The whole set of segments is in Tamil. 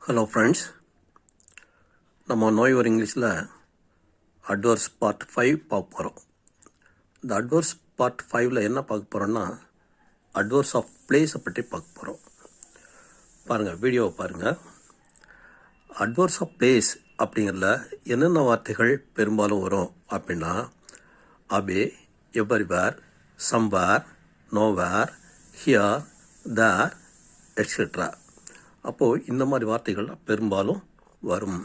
ஹலோ ஃப்ரெண்ட்ஸ், நம்ம நோய்வர் இங்கிலீஷில் அட்வர்ஸ் பார்ட் 5 பார்க்க போகிறோம். இந்த அட்வர்ஸ் பார்ட் 5ல் என்ன பார்க்க போகிறோன்னா அட்வர்ஸ் ஆஃப் பிளேஸை பற்றி பார்க்க போகிறோம். பாருங்கள், வீடியோவை பாருங்கள். அட்வர்ஸ் ஆஃப் பிளேஸ் அப்படிங்கிறதுல என்னென்ன வார்த்தைகள் பெரும்பாலும் வரும் அப்படின்னா away, everywhere, somewhere, nowhere, here, there, etcetera. அப்போது இந்த மாதிரி வார்த்தைகள்லாம் பெரும்பாலும் வரும்.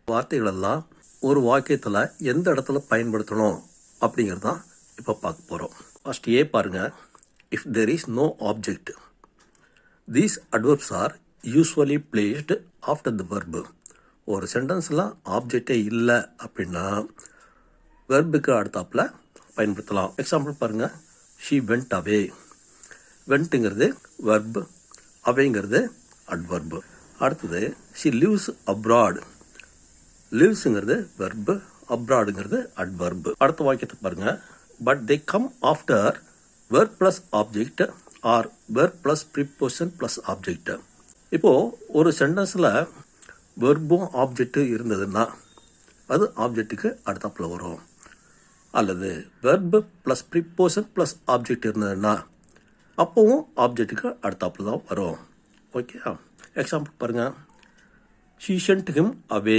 வார்த்தைகளெல்லாம் ஒரு வாக்கியத்தில் எந்த இடத்துல பயன்படுத்தணும் அப்படிங்கிறது தான் இப்போ பார்க்க போகிறோம். ஃபர்ஸ்ட் ஏ பாருங்கள். If there is no object, these adverbs are usually placed after the verb. ஒரு சென்டென்ஸில் ஆப்ஜெக்டே இல்லை அப்படின்னா வெர்புக்கு அடுத்தாப்பில் பயன்படுத்தலாம். எக்ஸாம்பிள் பாருங்கள். She went away. வெண்ட்டுங்கிறது வெர்பு, அவேங்கிறது அட்வர்பு. அடுத்தது ஷி லிவ்ஸ் அப்ராட். லிவ்ஸுங்கிறது வெர்பு, அப்ராடுங்கிறது அட்வர்பு. அடுத்த வாக்கியத்தை பாருங்க. But they come after verb plus object or verb plus preposition plus object. இப்போது ஒரு சென்டென்ஸில் வெர்பும் ஆப்ஜெக்டும் இருந்ததுன்னா அது ஆப்ஜெக்ட்டுக்கு அடுத்தாப்பில் வரும். அல்லது verb plus preposition plus object இருந்ததுன்னா அப்போவும் ஆப்ஜெக்ட்டுக்கு அடுத்தாப்பில் தான் வரும். ஓகே, எக்ஸாம்பிள் பாருங்கள். She sent him away.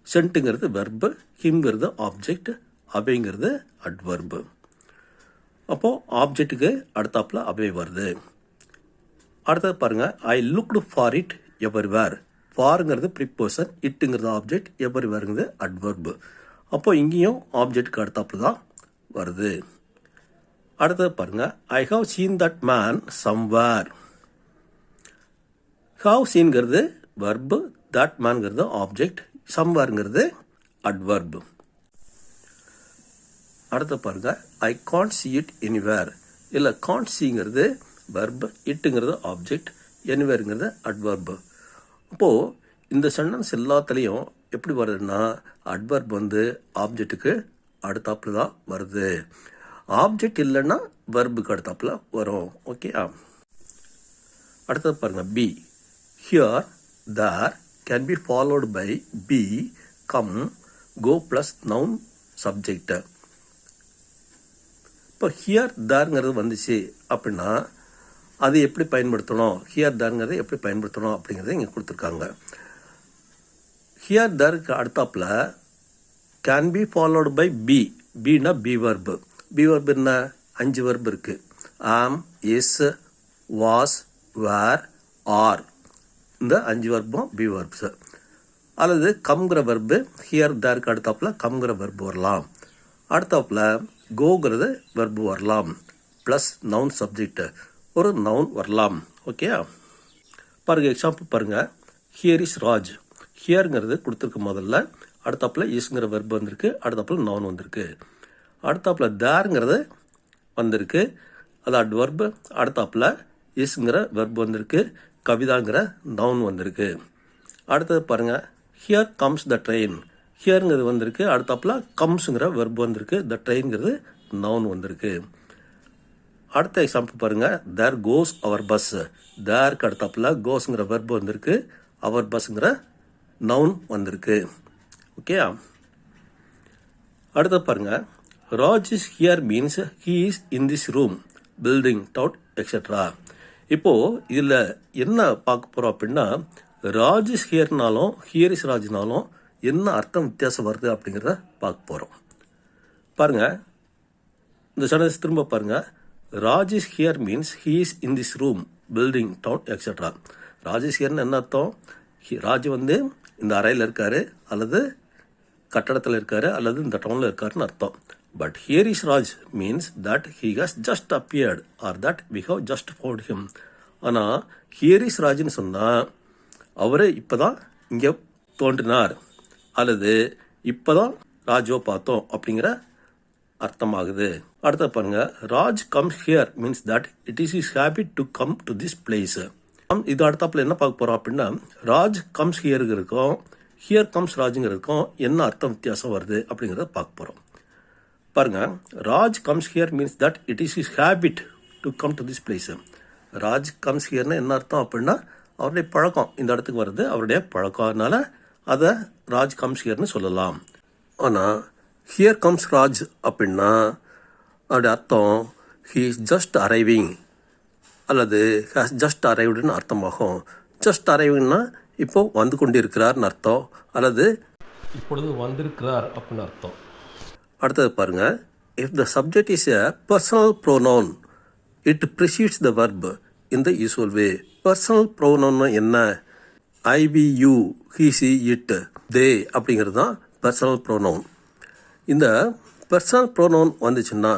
சென்ட்டுங்கிறது வெர்பு, ஹிம்ங்கிறது ஆப்ஜெக்ட், அவேங்கிறது அட்வர்பு. அப்போது ஆப்ஜெக்ட்டுக்கு அடுத்தாப்பில் அவே வருது. அடுத்தது பாருங்கள். I looked for it everywhere. ஃபாருங்கிறது ப்ரிப்போசன், இட்டுங்கிறது ஆப்ஜெக்ட், எவரிவேருங்கிறது அட்வர்பு. அப்போது இங்கேயும் ஆப்ஜெக்ட்டுக்கு அடுத்தாப்பில் தான் வருது. அடுத்தது பாருங்கள். I have seen that man somewhere. Have சீன்கிறது வெர்பு, தட் மேன்கிறது ஆப்ஜெக்ட், சம்வேர்ங்கிறது அட்வர்பு. அடுத்த பாருங்க. I can't see it anywhere. இல்லை, காண்ட் சிங்கிறது வெர்பு, இட்டுங்கிறது ஆப்ஜெக்ட், எனிவேருங்கிறது அட்வர்பு. அப்போது இந்த சென்டென்ஸ் எல்லாத்துலேயும் எப்படி வருதுன்னா அட்வர்ப் ஆப்ஜெக்ட்டுக்கு அடுத்தாப்புல தான் வருது. ஆப்ஜெக்ட் இல்லைன்னா வெர்புக்கு அடுத்தாப்புல வரும். ஓகே, அடுத்தது பாருங்க. B. Here, there can be followed by be, come, go plus noun subject. இப்போ ஹியர் தேர்ங்கிறது வந்துச்சு அப்படின்னா அது எப்படி பயன்படுத்தணும், ஹியர் தேர்ங்கிறது எப்படி பயன்படுத்தணும் அப்படிங்கிறத இங்கே கொடுத்துருக்காங்க. ஹியர் தேருக்கு அடுத்தாப்பில் can be followed by be. பின்னா பி வர்பு. பி வர்பு என்ன? 5 வர்பு இருக்குது. ஆம், இஸ், வாஸ், வேர், ஆர். இந்த 5 வர்பும் பி வர்ப்ஸ். அல்லது கம்ங்கிற வர்பு ஹியர் தேருக்கு அடுத்தாப்பில் கம்ங்கிற வர்பு வரலாம். அடுத்தாப்பில் கோங்கிறது வர்பு வரலாம். ப்ளஸ் நவுன் சப்ஜெக்ட், ஒரு நவுன் வரலாம். ஓகே, பாருங்கள். எக்ஸாம்பிள் பாருங்கள். Here is Raj. ஹியருங்கிறது கொடுத்துருக்கு முதல்ல, அடுத்தாப்பில் இஸ்ங்கிற வர்பு வந்திருக்கு, அடுத்தாப்பில் நவுன் வந்திருக்கு. அடுத்தாப்பில் தேருங்கிறது வந்திருக்கு, அது அட்வர்பு. அடுத்தாப்பில் இஸ்ங்கிற வர்பு வந்திருக்கு, கவிதாங்கிற நவுன் வந்திருக்கு. அடுத்தது பாருங்கள். Here comes the train. ஹியருங்கிறது வந்திருக்கு, அடுத்தாப்பில் கம்ஸுங்கிற வெர்பு வந்திருக்கு, த ட்ரெயின்ங்கிறது நவுன் வந்திருக்கு. அடுத்த எக்ஸாம்பிள் பாருங்கள். தேர் கோஸ் அவர் பஸ். தேருக்கு அடுத்தாப்பில் கோஸ்ங்கிற வெர்பு வந்திருக்கு, அவர் பஸ்ங்கிற நவுன் வந்திருக்கு. ஓகே, அடுத்த பாருங்கள். Raj is here means he is in this room, building, doubt, etcetera. இப்போது இதில் என்ன பார்க்க போகிறோம் அப்படின்னா ராஜ் இஸ் ஹியர்னாலும் ஹியர் இஸ் ராஜ்னாலும் என்ன அர்த்தம் வித்தியாசம் வருது அப்படிங்கிறத பார்க்க போகிறோம். பாருங்கள், இந்த சென்டென்ஸ் திரும்ப பாருங்கள். Raj is here means he is in this room, building, town, etcetera. Raj is ஹியர்னு என்ன அர்த்தம்? ராஜ் இந்த அறையில் இருக்கார், அல்லது கட்டடத்தில் இருக்கார், அல்லது இந்த டவுனில் இருக்காருன்னு அர்த்தம். But here is Raj means that he has just appeared or that we have just found him. ஆனால் here is Rajன்னு சொன்னால் அவர் இப்போ தான் இங்கே தோன்றினார், அல்லது இப்போ தான் ராஜுவை பார்த்தோம் அப்படிங்கிற அர்த்தமாகுது. அடுத்த பாருங்க. Raj comes here means that it is is habit to come to this place. இது அடுத்தாப்பில் என்ன பார்க்க போகிறோம் அப்படின்னா ராஜ் கம்ஸ் ஹியருங்கிறதுக்கும் ஹியர் கம்ஸ் ராஜுங்கிறதுக்கும் என்ன அர்த்தம் வித்தியாசம் வருது அப்படிங்கிறத பார்க்க போகிறோம். பாருங்க. Raj comes here means that it is is habit to come to this place. Raj comes ஹியர்னா என்ன அர்த்தம் அப்படின்னா அவருடைய பழக்கம் இந்த இடத்துக்கு வருது, அவருடைய பழக்கம். அதனால் அதை ராஜ் கம்ஸ் ஹியர்னு சொல்லலாம். ஆனால் ஹியர் கம்ஸ் ராஜ் அப்படின்னா அதோடைய அர்த்தம் ஹீ இஸ் ஜஸ்ட் அரைவிங் அல்லது ஹேஸ் ஜஸ்ட் அரைவ்டுன்னு அர்த்தமாகும். ஜஸ்ட் அரைவிங்னா இப்போது வந்து கொண்டிருக்கிறார்னு அர்த்தம், அல்லது இப்பொழுது வந்திருக்கிறார் அப்படின்னு அர்த்தம். அடுத்தது பாருங்கள், if the subject is a personal pronoun it precedes the verb in the usual way. Personal pronoun என்ன? I we you he she it they அப்படிங்கிறது தான் பர்சனல் ப்ரோனவுன். இந்த பர்சனல் ப்ரோனவுன் வந்துச்சுன்னா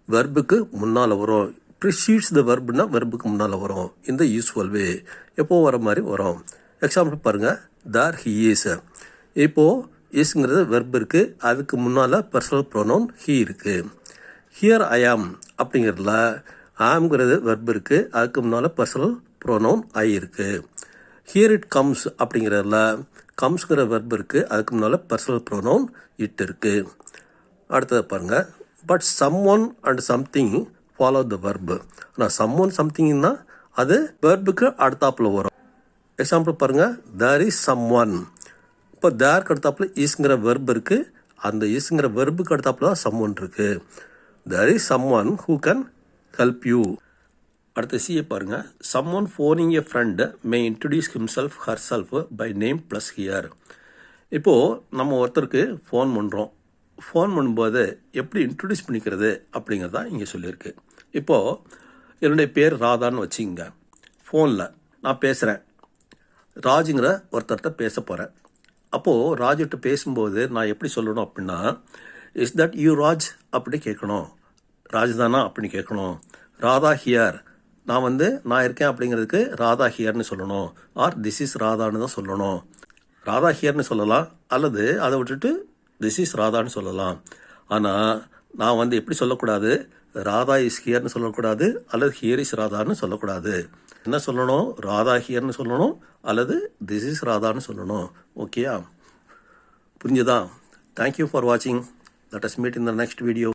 வெர்புக்கு முன்னால் வரும். ப்ரிசீட்ஸ் த வெர்ப்னா வெர்புக்கு முன்னால் வரும். இந்த யூஸ்வல் வே எப்போ வர மாதிரி வரும். எக்ஸாம்பிள் பாருங்கள், தேர் ஹீ இஸ். இப்போது இஸ்ங்கிறது வெர்ப் இருக்குது, அதுக்கு முன்னால் பர்சனல் ப்ரோனவுன் ஹீ இருக்குது. ஹியர் ஐ ஆம் அப்படிங்கிறதுல ஆம்ங்கிறது வெர்ப் இருக்குது, அதுக்கு முன்னால் பர்சனல் ப்ரோனவுன் ஐ இருக்குது. ஹியர் இட் கம்ஸ் அப்படிங்கிறதுல கம்ஸ்ங்கிற வெர்ப் இருக்குது, அதுக்கு முன்னால் பர்சனல் ப்ரோனவுன் இட் இருக்குது. அடுத்தது பாருங்கள், but someone and something follow the verb. ஆனால் சம் ஒன் சம்திங்னா அது வெர்புக்கு அடுத்தாப்பில் வரும். எக்ஸாம்பிள் பாருங்கள், தேர் இஸ் சம் ஒன். இப்போ தேருக்கு அடுத்தாப்புல இஸ்ங்கிற வெர்ப் இருக்குது, அந்த இஸ்ங்கிற வெர்புக்கு அடுத்தாப்புல தான் சம் ஒன் இருக்குது. There is someone who can help you. அடுத்த சிஏ பாருங்கள், someone phoning a friend may introduce himself herself by name plus here. இப்போது நம்ம ஒருத்தருக்கு ஃபோன் பண்ணுறோம். ஃபோன் பண்ணும்போது எப்படி இன்ட்ரடியூஸ் பண்ணிக்கிறது அப்படிங்கிறது தான் இங்கே சொல்லியிருக்கு. இப்போது என்னுடைய பேர் ராதான்னு வச்சுங்க. ஃபோனில் நான் பேசுகிறேன், ராஜுங்கிற ஒருத்தர்கிட்ட பேச போகிறேன். அப்போது ராஜுகிட்ட பேசும்போது நான் எப்படி சொல்லணும் அப்படின்னா, இஸ் தட் யூ ராஜ் அப்படி கேட்கணும். ராஜ் தானா அப்படின்னு கேட்கணும். ராதா ஹியர், நான் இருக்கேன் அப்படிங்கிறதுக்கு ராதா ஹியர்னு சொல்லணும். ஆர் திஸ் இஸ் ராதான்னு தான் சொல்லணும். ராதா ஹியர்னு சொல்லலாம், அல்லது அதை விட்டுட்டு திஸ் இஸ் ராதான்னு சொல்லலாம். ஆனால் நான் எப்படி சொல்லக்கூடாது, ராதா இஸ் ஹியர்னு சொல்லக்கூடாது, அல்லது ஹியர் இஸ் ராதான்னு சொல்லக்கூடாது. என்ன சொல்லணும்? ராதா ஹியர்னு சொல்லணும், அல்லது திஸ் இஸ் ராதான்னு சொல்லணும். ஓகேயா? புரிஞ்சுதா? தேங்க்யூ ஃபார் வாட்சிங். Let us meet in the next video.